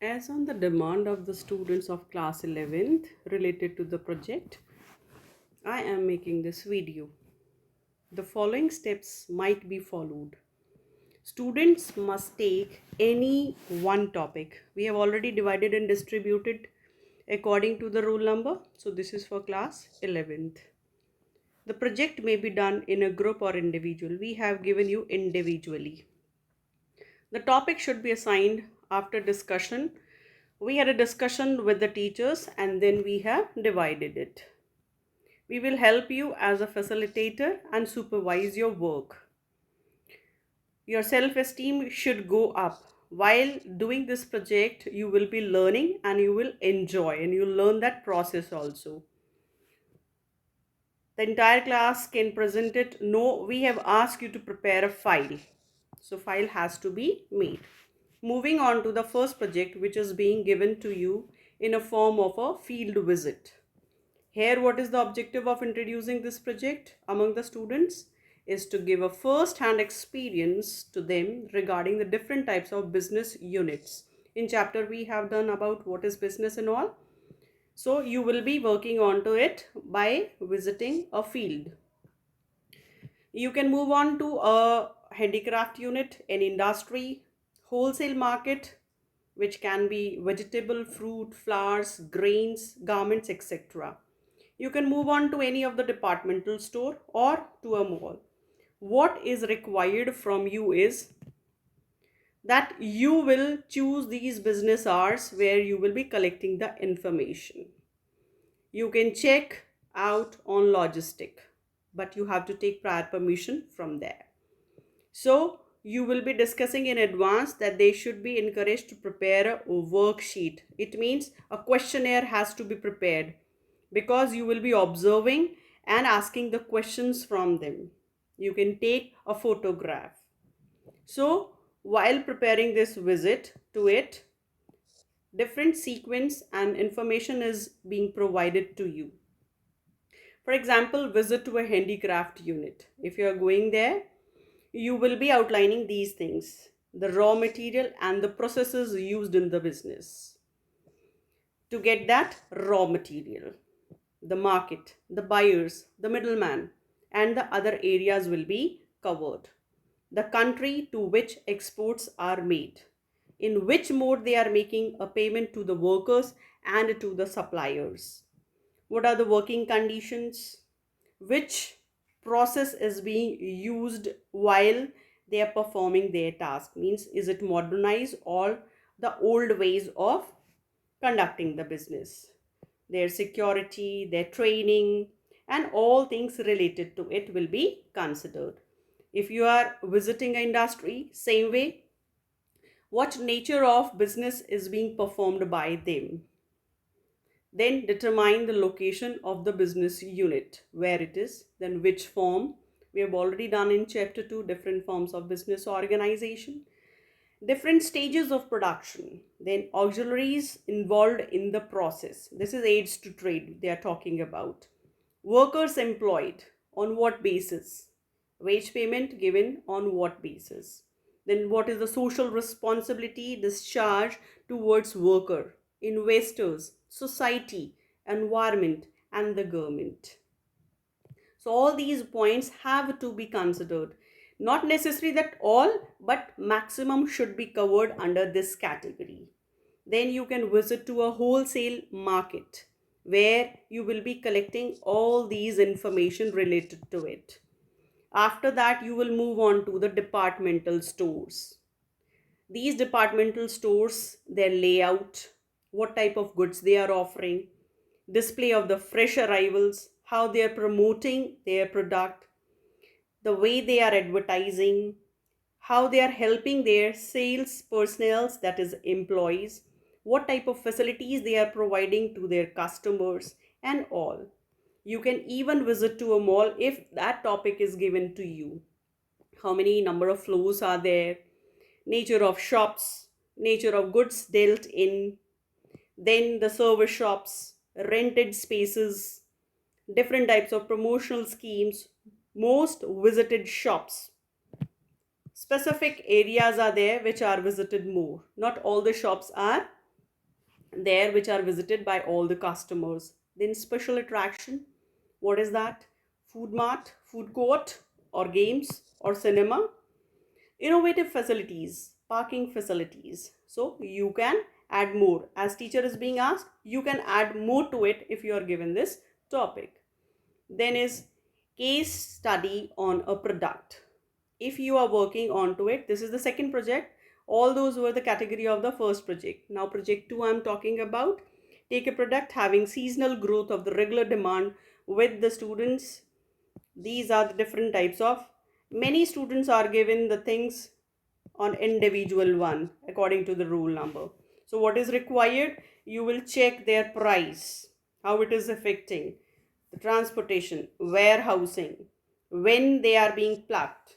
As on the demand of the students of class 11th related to the project, I am making this video. The following steps might be followed. Students must take any one topic. We have already divided and distributed according to the rule number. So this is for class 11th. The project may be done in a group or individual. We have given you individually. The topic should be assigned after discussion. We had a discussion with the teachers and then we have divided it. We will help you as a facilitator and supervise your work. Your self-esteem should go up. While doing this project, you will be learning and you will enjoy and you'll learn that process also. The entire class can present it. No, we have asked you to prepare a file. So file has to be made. Moving on to the first project, which is being given to you in a form of a field visit. Here, what is the objective of introducing this project among the students? Is to give a first-hand experience to them regarding the different types of business units. In chapter, we have done about what is business and all. So you will be working on to it by visiting a field. You can move on to a handicraft unit, an industry, wholesale market, which can be vegetable, fruit, flowers, grains, garments, etc. You can move on to any of the departmental store or to a mall. What is required from you is that you will choose these business hours where you will be collecting the information. You can check out on logistic, but you have to take prior permission from there. So you will be discussing in advance that they should be encouraged to prepare a worksheet. It means a questionnaire has to be prepared because you will be observing and asking the questions from them. You can take a photograph. So while preparing this visit to it, different sequence and information is being provided to you. For example, visit to a handicraft unit. If you are going there, you will be outlining these things: the raw material and the processes used in the business to get that raw material, the market, the buyers, the middleman, and the other areas will be covered. The country to which exports are made, in which mode they are making a payment to the workers and to the suppliers. What are the working conditions? Which process is being used while they are performing their task? Means, is it modernized or the old ways of conducting the business? Their security, their training, and all things related to it will be considered. If you are visiting an industry, same way, what nature of business is being performed by them. Then determine the location of the business unit, where it is, then which form. We have already done in chapter 2 different forms of business organization, different stages of production, then auxiliaries involved in the process. This is aids to trade they are talking about. Workers employed on what basis? Wage payment given on what basis? Then what is the social responsibility discharged towards worker, investors, society, environment, and the government? So all these points have to be considered. Not necessary that all, but maximum should be covered under this category. Then you can visit to a wholesale market where you will be collecting all these information related to it. After that, you will move on to the departmental stores. These departmental stores, their layout, what type of goods they are offering, display of the fresh arrivals, how they are promoting their product, the way they are advertising, how they are helping their sales personnel, that is employees, what type of facilities they are providing to their customers, and all. You can even visit to a mall if that topic is given to you. How many number of floors are there, nature of shops, nature of goods dealt in, then the service shops, rented spaces, different types of promotional schemes, most visited shops. Specific areas are there which are visited more. Not all the shops are there which are visited by all the customers. Then special attraction, what is that? Food mart, food court, or games, or cinema. Innovative facilities, parking facilities. So you can add more. As teacher is being asked, you can add more to it if you are given this topic. Then is case study on a product. If you are working onto it, this is the second project. All those were the category of the first project. Now project 2 I'm talking about. Take a product having seasonal growth of the regular demand with the students. These are the different types of, many students are given the things on individual one according to the rule number. So what is required? You will check their price, how it is affecting the transportation, warehousing, when they are being plucked,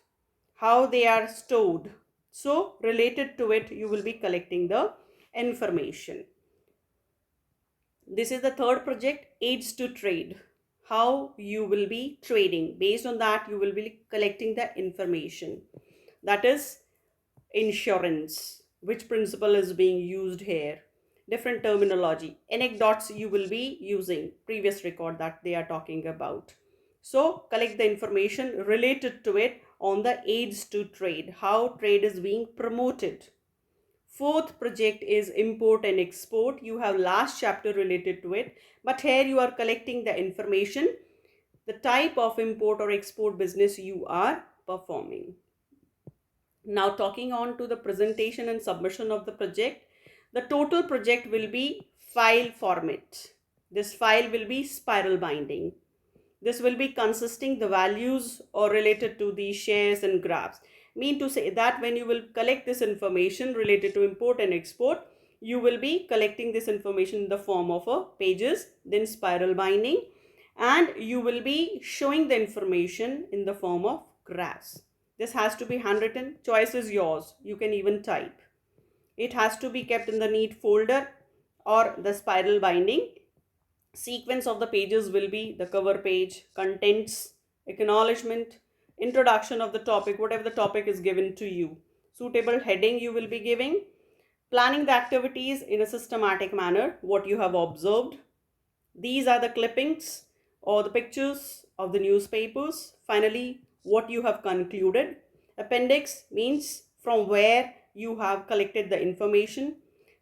how they are stored. So related to it, you will be collecting the information. This is the third project, aids to trade. How you will be trading. Based on that, you will be collecting the information. That is insurance. Which principle is being used here? Different terminology. Anecdotes you will be using. Previous record that they are talking about. So collect the information related to it on the aids to trade. How trade is being promoted. Fourth project is import and export. You have last chapter related to it, but here you are collecting the information, the type of import or export business you are performing. Now talking on to the presentation and submission of the project, the total project will be file format. This file will be spiral binding. This will be consisting the values or related to the shares and graphs. Mean to say that when you will collect this information related to import and export, you will be collecting this information in the form of a pages, then spiral binding, and you will be showing the information in the form of graphs. This has to be handwritten. Choice is yours. You can even type. It has to be kept in the neat folder or the spiral binding. Sequence of the pages will be the cover page, contents, acknowledgement, introduction of the topic, whatever the topic is given to you. Suitable heading you will be giving. Planning the activities in a systematic manner, what you have observed. These are the clippings or the pictures of the newspapers. Finally, what you have concluded. Appendix means from where you have collected the information.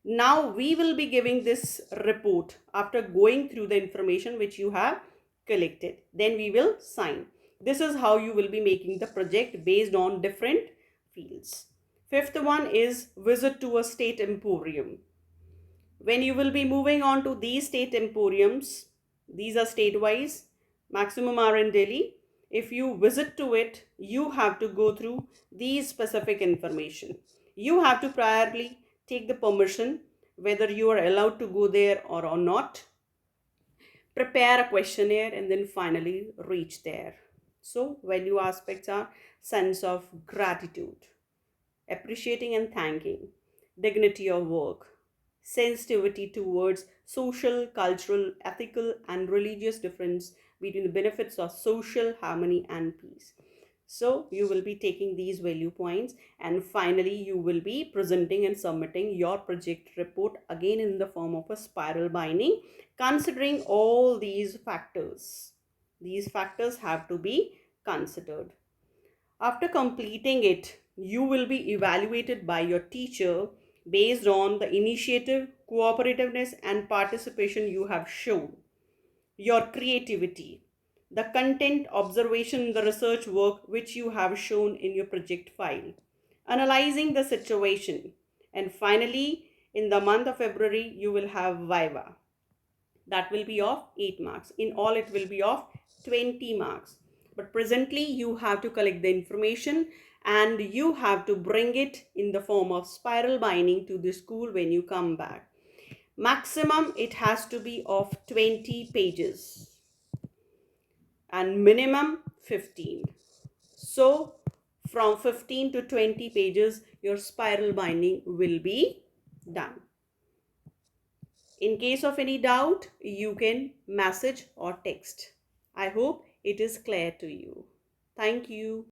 Now we will be giving this report after going through the information which you have collected. Then we will sign. This is how you will be making the project based on different fields. Fifth one is visit to a state emporium. When you will be moving on to these state emporiums, these are state wise, maximum are in Delhi. If you visit to it, you have to go through these specific information. You have to priorly take the permission whether you are allowed to go there or not. Prepare a questionnaire and then finally reach there. So value aspects are sense of gratitude, appreciating and thanking, dignity of work, sensitivity towards social, cultural, ethical, and religious difference between the benefits of social harmony and peace. So you will be taking these value points and finally you will be presenting and submitting your project report again in the form of a spiral binding considering all these factors. These factors have to be considered. After completing it, you will be evaluated by your teacher based on the initiative, cooperativeness, and participation you have shown, your creativity, the content, observation, the research work which you have shown in your project file, analyzing the situation, and finally, in the month of February, you will have Viva. That will be of 8 marks. In all, it will be of 20 marks. But presently, you have to collect the information and you have to bring it in the form of spiral binding to the school when you come back. Maximum, it has to be of 20 pages and minimum 15. So, from 15 to 20 pages, your spiral binding will be done. In case of any doubt, you can message or text. I hope it is clear to you. Thank you.